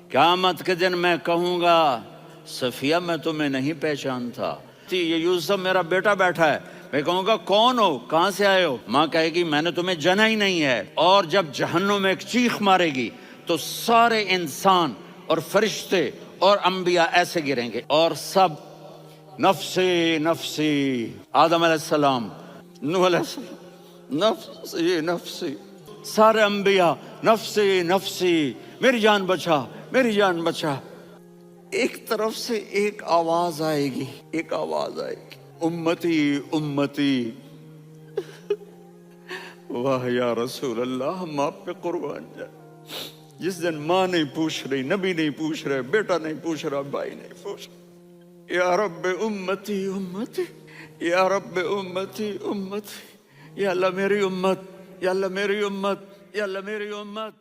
क़यामत के दिन मैं कहूँगा सफिया मैं तुम्हें नहीं पहचानता। ये यूसुफ मेरा बेटा बैठा है, मैं कहूँगा कौन हो, कहाँ से आए हो? माँ कहेगी मैंने तुम्हें जना ही नहीं है। और जब जहन्नुम में एक चीख मारेगी तो सारे इंसान और फरिश्ते और अंबिया ऐसे गिरेंगे और सब नफ्सी नफ्सी, आदम अलैहिस्सलाम, नूह अलैहिस्सलाम, नफ्सी नफ्सी, सारे अंबिया नफ्सी नफ्सी, मेरी जान बचा, मेरी जान बचा। एक तरफ से एक आवाज आएगी, एक आवाज आएगी, उम्मती उम्मती। वाह या रसूल अल्लाह, हम आप पे कुर्बान जाए। जिस दिन माँ नहीं पूछ रही, नबी नहीं पूछ रहे, बेटा नहीं पूछ रहा, भाई नहीं पूछ रहा, या रब्बे उम्मती उम्मती, या रब्बे उम्मती उम्मती, या अल्लाह मेरी उम्मत, या अल्लाह मेरी उम्मत, या अल्लाह मेरी उम्मत।